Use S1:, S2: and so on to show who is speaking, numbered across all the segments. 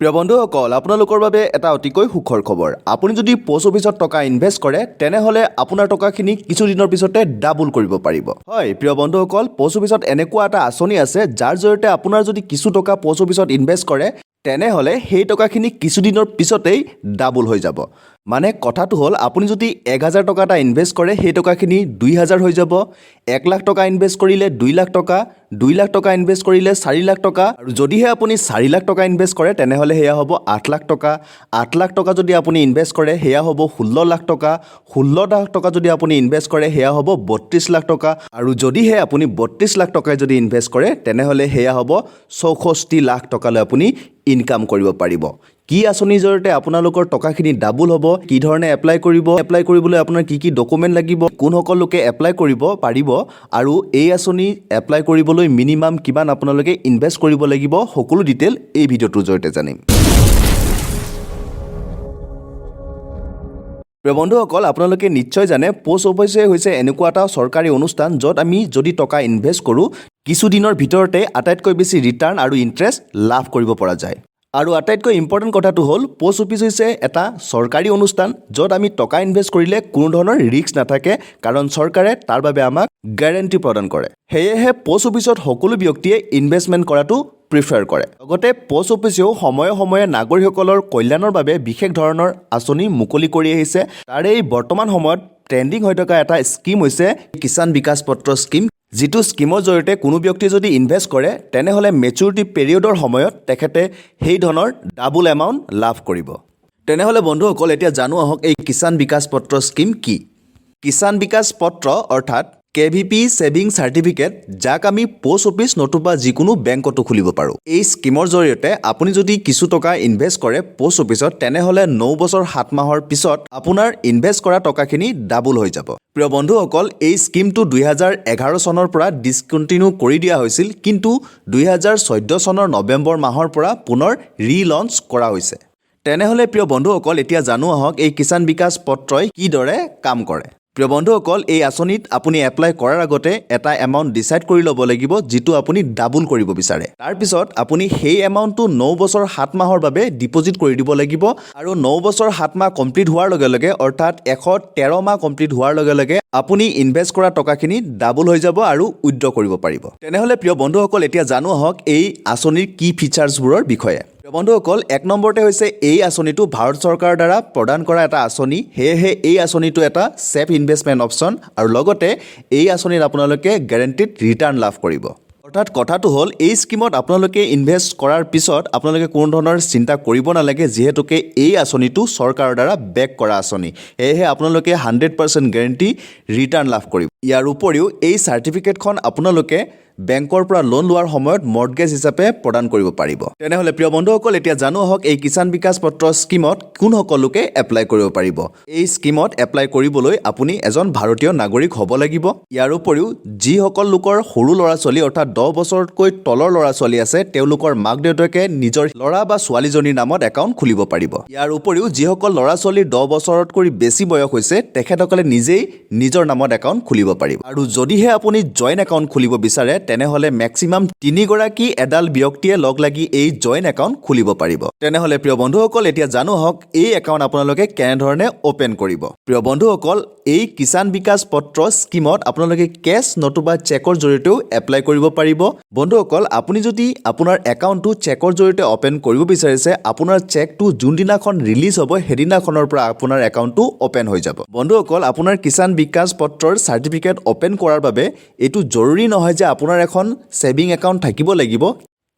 S1: প্ৰিয় বন্ধুসকল আপোনালোকৰ বাবে এটা অতিকৈ সুখৰ খবৰ আপুনি যদি পোষ্ট অফিচত টকা ইনভেষ্ট কৰে তেনেহলে আপোনাৰ টকাখিনি কিছু দিনৰ পিছতে ডাবল কৰিব পাৰিব হয় প্ৰিয় বন্ধুসকল পোষ্ট অফিচত এনেকুৱা এটা আঁচনি আছে যাৰ জৰিয়তে আপোনাৰ যদি কিছু টকা পোষ্ট অফিচত ইনভেষ্ট কৰে তেনেহলে সেই টকাখিনি কিছু দিনৰ পিছতেই ডাবল হৈ যাব মানে কথাটো হল আপুনি যদি 1000 টকা এটা ইনভেষ্ট কৰে সেই টকাখিনি 2000 হৈ যাব 1 লাখ টকা ইনভেষ্ট কৰিলে 2 লাখ টকা 2 লাখ টকা ইনভেষ্ট কৰিলে 4 লাখ টকা আৰু যদিহে আপুনি 4 লাখ টকা ইনভেষ্ট কৰে তেনেহলে হেয়া হ'ব 8 লাখ টকা 8 লাখ টকা যদি আপুনি ইনভেষ্ট কৰে হেয়া হ'ব 16 লাখ টকা 16 লাখ টকা যদি আপুনি ইনভেষ্ট কৰে হেয়া হ'ব 32 লাখ টকা আৰু যদিহে আপুনি 32 লাখ টকা যদি ইনভেষ্ট কৰে তেনেহলে হেয়া হ'ব 64 লাখ টকালৈ আপুনি ইনকাম কৰিব পাৰিব কি আঁচনিৰ জৰিয়তে আপোনালোকৰ টকাখিনি ডাবল হ'ব কি ধৰণে এপ্লাই কৰিবলৈ আপোনাৰ কি ডকুমেন্ট লাগিব কোন সকল লোকে এপ্লাই কৰিব পাৰিব আৰু এই আঁচনি এপ্লাই কৰিবলৈ মিনিমাম কিমান আপোনালোকে ইনভেষ্ট কৰিব লাগিব সকলো ডিটেইল এই ভিডিঅ'টোৰ জৰিয়তে জানিম প্ৰিয় বন্ধুসকল আপোনালোকে নিশ্চয় জানে পোষ্ট অফিচে হৈছে এনেকুৱা এটা চৰকাৰী অনুষ্ঠান য'ত আমি যদি টকা ইনভেষ্ট কৰোঁ কিছু দিনৰ ভিতৰতে আটাইতকৈ বেছি ৰিটাৰ্ণ আৰু ইন্টাৰেষ্ট লাভ কৰিব পৰা যায় আৰু আটাইতকৈ ইম্পৰ্টেণ্ট কথাটো হ'ল পোষ্ট অফিচ হৈছে এটা চৰকাৰী অনুষ্ঠান য'ত আমি টকা ইনভেষ্ট কৰিলে কোনো ধৰণৰ ৰিস্ক নাথাকে কাৰণ চৰকাৰে তাৰ বাবে আমাক গ্যাৰান্টি প্ৰদান কৰে সেয়েহে পোষ্ট অফিচত সকলো ব্যক্তিয়ে ইনভেষ্টমেণ্ট কৰাটো প্ৰিফাৰ কৰে লগতে পোষ্ট অফিচেও সময়ে সময়ে নাগৰিকসকলৰ কল্যাণৰ বাবে বিশেষ ধৰণৰ আঁচনি মুকলি কৰি আহিছে তাৰে এই বৰ্তমান সময়ত ট্ৰেণ্ডিং হৈ থকা এটা স্কিম হৈছে কিষাণ বিকাশ পত্ৰ স্কিম যিটো স্কিমৰ জৰিয়তে কোনো ব্যক্তি যদি ইনভেষ্ট কৰে তেনেহলে মেচুৰিটি পিৰিয়ডৰ সময়ত তেখেতে সেই ধনৰ ডাবল এমাউণ্ট লাভ কৰিব তেনেহলে বন্ধুসকল এতিয়া জানো আহক এই কিষাণ বিকাশ পত্ৰ স্কিম কি কিষাণ বিকাশ পত্ৰ অৰ্থাৎ KVP সেভিং সাৰ্টিফিকেট যাক আমি পোষ্ট অফিচ নতুবা যিকোনো বেংকতো খুলিব পাৰো এই স্কিমৰ জৰিয়তে আপুনি যদি কিছু টকা ইনভেষ্ট কৰে পোষ্ট অফিচত তেনেহলে 9 বছৰ 7 মাহৰ পিছত আপোনাৰ ইনভেষ্ট কৰা টকাখিনি ডাবল হৈ যাব প্ৰিয় বন্ধুসকল এই স্কিমটো 2011 চনৰ পৰা ডিসকন্টিনিউ কৰি দিয়া হৈছিল কিন্তু 2014 চনৰ নৱেম্বৰ মাহৰ পৰা পুনৰ ৰিলঞ্চ কৰা হৈছে তেনেহলে প্ৰিয় বন্ধুসকল এতিয়া জানো আহক এই কিষাণ বিকাশ পত্ৰই কিদৰে কাম কৰে প্ৰিয় বন্ধুসকল এই আঁচনিত আপুনি এপ্লাই কৰাৰ আগতে এটা এমাউণ্ট ডিসাইড কৰি ল'ব লাগিব যিটো আপুনি ডাবল কৰিব বিচাৰে তাৰ পিছত আপুনি সেই এমাউণ্টটো 9 বছৰ 7 মাহৰ বাবে ডিপোজিট কৰি দিব লাগিব আৰু 9 বছৰ 7 মাহ কমপ্লিট হোৱাৰ লগে লগে অৰ্থাৎ 113 মাহ কমপ্লিট হোৱাৰ লগে লগে আপুনি ইনভেষ্ট কৰা টকাখিনি ডাবল হৈ যাব আৰু উইথড্ৰ কৰিব পাৰিব তেনেহলে প্ৰিয় বন্ধুসকল এতিয়া জানো আহক এই আঁচনিৰ কি ফিচাৰ্ছবোৰৰ বিষয়ে বন্ধুসকল এক নম্বৰতে হৈছে এই আঁচনিটো ভাৰত চৰকাৰৰ দ্বাৰা প্ৰদান কৰা এটা আঁচনি হেহে এই আঁচনিটো এটা সেফ ইনভেষ্টমেণ্ট অপচন আৰু লগতে এই আঁচনিত আপোনালোকে গ্যাৰান্টিড ৰিটাৰ্ণ লাভ কৰিব অৰ্থাৎ কথাটো হ'ল এই স্কিমত আপোনালোকে ইনভেষ্ট কৰাৰ পিছত আপোনালোকে কোনো ধৰণৰ চিন্তা কৰিব নালাগে যিহেতুকে এই আঁচনিটো চৰকাৰৰ দ্বাৰা বেক কৰা আঁচনি হেহে আপোনালোকে 100% গ্যাৰান্টি ৰিটাৰ্ণ লাভ কৰিব ইয়াৰ উপৰিও এই সাৰ্টিফিকেটখন আপোনালোকে বেংকৰ পৰা লোন লোৱাৰ সময়ত মৰ্টগেজ হিচাপে প্ৰদান কৰিব পাৰিব তেনেহলে প্ৰিয় বন্ধুসকল এতিয়া জানো আহক এই কিষাণ বিকাশ পত্ৰ স্কিমত কোন সকলোকে এপ্লাই কৰিব পাৰিব এই স্কিমত এপ্লাই কৰিবলৈ আপুনি এজন ভাৰতীয় নাগৰিক হ'ব লাগিব ইয়াৰ উপৰিও যি সকল লোকৰ সৰু ল'ৰা ছোৱালী অৰ্থাৎ 10 বছৰতকৈ তলৰ ল'ৰা ছোৱালী আছে তেওঁলোকৰ মাক দেউতাকে নিজৰ ল'ৰা বা ছোৱালীজনীৰ নামত একাউণ্ট খুলিব পাৰিব ইয়াৰ উপৰিও যি সকল ল'ৰা ছোৱালীৰ 10 বছৰতকৈ বেছি বয়স হৈছে তেখেতসকলে নিজেই নিজৰ নামত একাউণ্ট খুলিব পাৰিব আৰু যদিহে আপুনি জইণ্ট একাউণ্ট খুলিব বিচাৰে তেনেহলে ম্যাক্সিমাম 3 গৰাকী এডাল ব্যক্তিয়ে লগ লাগি এই জইণ্ট একাউণ্ট খুলিব পাৰিব তেনেহলে প্ৰিয় বন্ধুসকল এতিয়া জানো হওক এই একাউণ্ট আপোনালোকে কেনে ধৰণে ওপেন কৰিব প্ৰিয় বন্ধুসকল এই কিষাণ বিকাশ পত্ৰ স্কিমত আপোনালোকে কেশ নতুবা চেকৰ জৰিয়তেও এপ্লাই কৰিব পাৰিব বন্ধুসকল আপুনি যদি আপোনাৰ একাউণ্টটো চেকৰ জৰিয়তে ওপেন কৰিব বিচাৰিছে আপোনাৰ চেকটো যোনদিনাখন ৰিলিজ হ'ব হেদিনাখনৰ পৰা আপোনাৰ একাউণ্টটো ওপেন হৈ যাব বন্ধুসকল আপোনাৰ কিষাণ বিকাশ পত্ৰৰ সাৰ্টিফিকেট ওপেন কৰাৰ বাবে এটো জৰুৰী নহয় যে আপোনাৰ এখন সেভিং একাউণ্ট থাকিব লাগিব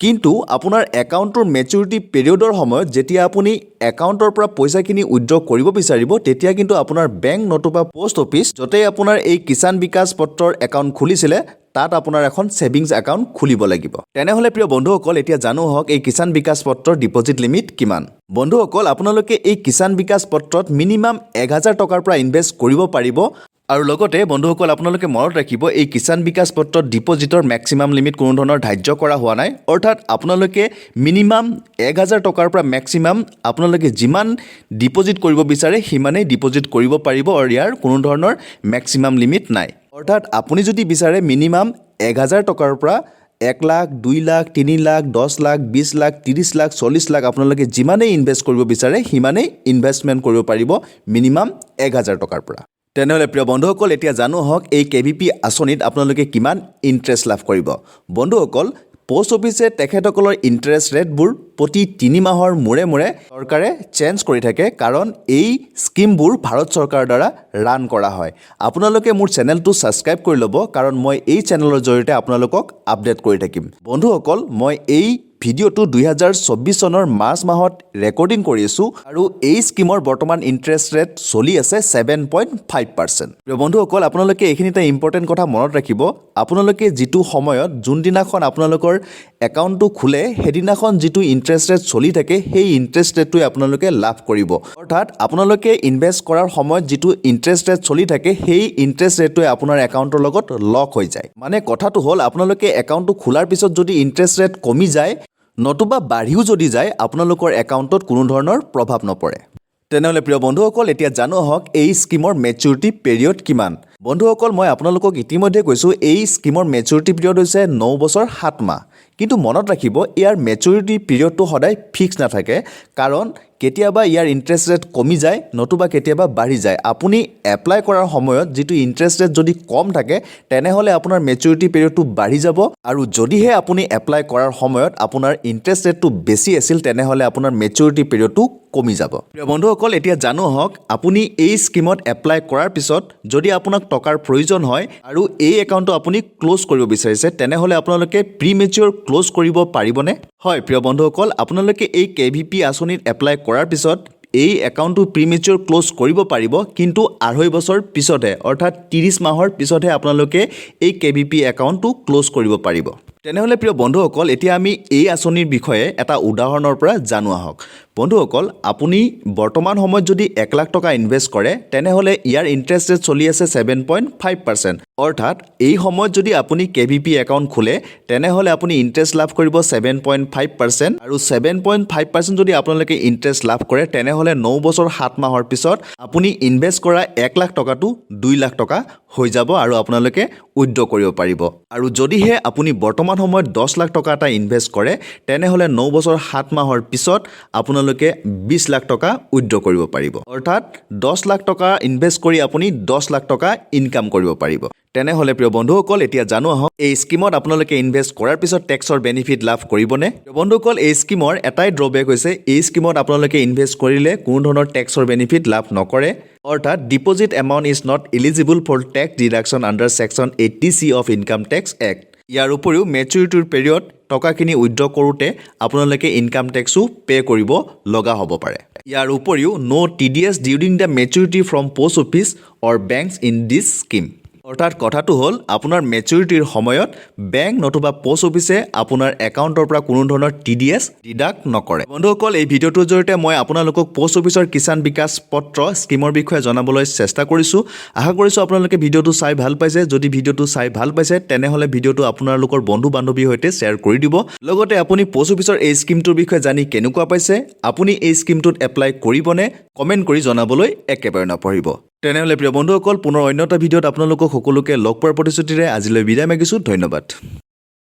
S1: কিন্তু আপোনাৰ একাউণ্টৰ মেচুৰিটি পিৰিয়ডৰ সময়ত যেতিয়া আপুনি একাউণ্টৰ পৰা পইচাখিনি উইথড্ৰ কৰিব বিচাৰিব তেতিয়া কিন্তু আপোনাৰ বেংক নতুবা পোষ্ট অফিচ যতে আপোনাৰ এই কিষাণ বিকাশ পত্ৰৰ একাউণ্ট খুলিছিলে তাত আপোনাৰ এখন সেভিংস একাউণ্ট খুলিব লাগিব তেনেহলে প্ৰিয় বন্ধুসকল এতিয়া জানো হওক এই কিষাণ বিকাশ পত্ৰৰ ডিপোজিট লিমিট কিমান বন্ধুসকল আপোনালোকে এই কিষাণ বিকাশ পত্ৰত মিনিমাম 1000 টকাৰ পৰা ইনভেষ্ট কৰিব পাৰিব আৰু লগতে বন্ধুসকল আপোনালোকে মনত ৰাখিব এই কিষাণ বিকাশ পত্ৰত ডিপোজিটৰ ম্যাক্সিমাম লিমিট কোনো ধৰণৰ ধাৰ্য কৰা হোৱা নাই অৰ্থাৎ আপোনালোকে মিনিমাম 1000 টকাৰ পৰা ম্যাক্সিমাম আপোনালোকে যিমান ডিপোজিট কৰিব বিচাৰে সিমানেই ডিপোজিট কৰিব পাৰিব আৰু ইয়াৰ কোনো ধৰণৰ ম্যাক্সিমাম লিমিট নাই অৰ্থাৎ আপুনি যদি বিচাৰে মিনিমাম 1000 টকাৰ পৰা 1 লাখ 2 লাখ 3 লাখ 10 লাখ 20 লাখ 30 লাখ 40 লাখ আপোনালোকে যিমানেই ইনভেষ্ট কৰিব বিচাৰে সিমানেই ইনভেষ্টমেণ্ট কৰিব পাৰিব মিনিমাম 1000 টকাৰ পৰা তেনেহলে প্ৰিয় বন্ধুসকল এতিয়া জানো হওক এই KVP আঁচনিত আপোনালোকে কিমান ইন্টাৰেষ্ট লাভ কৰিব বন্ধুসকল পোষ্ট অফিসে তেখেতসকলৰ ইন্টাৰেষ্ট ৰেটবোৰ প্ৰতি 3 মাহৰ মূৰে মূৰে চৰকাৰে চেঞ্জ কৰি থাকে কাৰণ এই স্কিমবোৰ ভাৰত চৰকাৰৰ দ্বাৰা ৰান কৰা হয় আপোনালোকে মোৰ চেনেলটো সাবস্ক্ৰাইব কৰি ল'ব কাৰণ মই এই চেনেলৰ জৰিয়তে আপোনালোকক আপডেট কৰি থাকিম বন্ধুসকল মই এই ভিডিওটো 2024 চনৰ মাৰ্চ মাহত ৰেকৰ্ডিং কৰি আছো আৰু এই স্কিমৰ বৰ্তমান ইন্টাৰেষ্ট ৰেট চলি আছে 7.5% প্ৰিয় বন্ধুসকল আপোনালোকে এইখিনিতে ইম্পৰ্টেন্ট কথা মনত ৰাখিব আপোনালোকে যেটো সময়ত যোনদিনাখন আপোনালোকৰ একাউণ্টটো খুলে হেদিনাখন যেটো ইন্টাৰেষ্ট ৰেট চলি থাকে সেই ইন্টাৰেষ্ট ৰেটটো আপোনালোকে লাভ কৰিব অৰ্থাৎ আপোনালোকে ইনভেষ্ট কৰাৰ সময়ত যেটো ইন্টাৰেষ্ট ৰেট চলি থাকে সেই ইন্টাৰেষ্ট ৰেটটো আপোনাৰ একাউণ্টৰ লগত লক হৈ যায় মানে কথাটো হ'ল আপোনালোকে একাউণ্টটো খোলাৰ পিছত যদি ইন্টাৰেষ্ট ৰেট কমি যায় নতুবা বাঢ়িও যদি যায় আপোনালোকৰ একাউণ্টত কোনো ধৰণৰ প্ৰভাৱ নপৰে তেনেহলে প্ৰিয় বন্ধুসকল এতিয়া জানো হওক এই স্কিমৰ ম্যাচুৰিটি পিৰিয়ড কিমান বন্ধুসকল মই আপোনালোকক ইতিমধ্যে কৈছো এই স্কিমৰ ম্যাচুৰিটি পিৰিয়ড হৈছে 9 বছৰ 7 মাহ কিন্তু মনত ৰাখিব ইয়াৰ ম্যাচুৰিটি পিৰিয়ডটো সদায় ফিক্স নাথাকে কাৰণ কেতিয়াবা ইয়াৰ ইন্টাৰেষ্ট ৰেট কমি যায় নতুবা কেতিয়াবা বাঢ়ি যায় আপুনি এপ্লাই কৰাৰ সময়ত যেটো ইন্টাৰেষ্ট ৰেট যদি কম থাকে তেনেহলে আপোনাৰ ম্যাচুৰিটি পিৰিয়ডটো বাঢ়ি যাব আৰু যদিহে আপুনি এপ্লাই কৰাৰ সময়ত আপোনাৰ ইন্টাৰেষ্ট ৰেটটো বেছি আছিল তেনেহলে আপোনাৰ ম্যাচুৰিটি পিৰিয়ডটো কমি যাব প্ৰিয় বন্ধুসকল এতিয়া জানো হওক আপুনি এই স্কিমত এপ্লাই কৰাৰ পিছত যদি আপোনাক টকাৰ প্ৰয়োজন হয় আৰু এই একাউণ্টটো আপুনি ক্লোজ কৰিব বিচাৰিছে তেনেহলে আপোনালোকে প্ৰিমেচিউৰ ক্লোজ কৰিব পাৰিবনে হয় প্ৰিয় বন্ধুসকল আপোনালোকে এই KVP আঁচনিত এপ্লাই কৰাৰ পিছত এই একাউণ্টটো প্ৰিমেচিউৰ ক্লোজ কৰিব পাৰিব কিন্তু 2.5 বছৰ পিছতহে অৰ্থাৎ 30 মাহৰ পিছতহে আপোনালোকে এই KVP একাউণ্টটো ক্লোজ কৰিব পাৰিব তেনেহলে প্ৰিয় বন্ধুসকল এতিয়া আমি এই আঁচনিৰ বিষয়ে এটা উদাহৰণৰ পৰা জানো আহক বন্ধুসকল আপুনি বৰ্তমান সময়ত যদি 1 লাখ টকা ইনভেষ্ট কৰে তেনেহলে ইয়াৰ ইন্টাৰেষ্ট ৰেট চলি আছে 7.5% অৰ্থাৎ এই সময়ত যদি আপুনি KVP একাউণ্ট খোলে তেনেহলে আপুনি ইন্টাৰেষ্ট লাভ কৰিব 7.5% আৰু 7.5% যদি আপোনালোকে ইন্টাৰেষ্ট লাভ কৰে তেনেহলে 9 বছৰ 7 মাহৰ পিছত আপুনি ইনভেষ্ট কৰা 1 লাখ টকাটো 2 লাখ টকা হৈ যাব আৰু আপোনালোকে উইথড্ৰ কৰিব পাৰিব আৰু যদিহে আপুনি বৰ্তমান সময়ত 10 লাখ টকা এটা ইনভেষ্ট কৰে তেনেহলে 9 বছৰ 7 মাহৰ পিছত আপোনালোকে 20 লাখ টকা উইথড্ৰ কৰিব পাৰিব অৰ্থাৎ 10 লাখ টকা ইনভেষ্ট কৰি আপুনি 10 লাখ টকা ইনকাম কৰিব পাৰিব তেনেহলে প্ৰিয় বন্ধুসকল এতিয়া জানো আহক এই স্কিমত আপোনালোকে ইনভেষ্ট কৰাৰ পিছত ট্যাক্সৰ বেনিফিট লাভ কৰিবনে বন্ধুসকল এই স্কিমৰ এটাই ড্ৰবেক হৈছে এই স্কিমত আপোনালোকে ইনভেষ্ট কৰিলে কোনো ধৰণৰ ট্যাক্সৰ বেনিফিট লাভ নকৰে অৰ্থাৎ deposit amount is not eligible for tax deduction under section 80C of income tax act ইয়াৰ উপৰিও ম্যাচুৰিটিৰ পিৰিয়ড টকাখিনি উইথড্ৰ কৰোতে আপোনালোকে ইনকাম ট্যাক্সও পে কৰিব লগা হ'ব পাৰে ইয়াৰ উপৰিও no TDS during the maturity from post office or banks in this scheme অৰ্থাৎ কথাটো হ'ল আপোনাৰ ম্যাচুৰিটিৰ সময়ত বেংক নতুবা পোষ্ট অফিসে আপোনাৰ একাউণ্টৰ পৰা কোনো ধৰণৰ TDS ডিডাক্ট নকৰে বন্ধুসকল এই ভিডিওটোৰ জৰিয়তে মই আপোনালোকক পোষ্ট অফিসৰ কিষাণ বিকাশ পত্ৰ স্কিমৰ বিষয়ে জনাবলৈ চেষ্টা কৰিছো আশা কৰিছো আপোনালোকে ভিডিওটো চাই ভাল পাইছে যদি ভিডিওটো চাই ভাল পাইছে তেনেহলে ভিডিওটো আপোনালোকৰ বন্ধু বান্ধৱীৰ সৈতে শেয়াৰ কৰি দিব লগতে আপুনি পোষ্ট অফিসৰ এই স্কিমটোৰ বিষয়ে জানি কেনেকুৱা পাইছে আপুনি এই স্কিমটোত এপ্লাই কৰিবনে কমেন্ট কৰি জনাবলৈ একেবাৰে নপঢ়িব তেনেহলে প্ৰিয় বন্ধুসকল পুনৰ অন্য এটা ভিডিওত আপোনালোকক সকলোকে লগ পোৱাৰ প্ৰতিশ্ৰুতিৰে আজিলৈ বিদায় মাগিছো ধন্যবাদ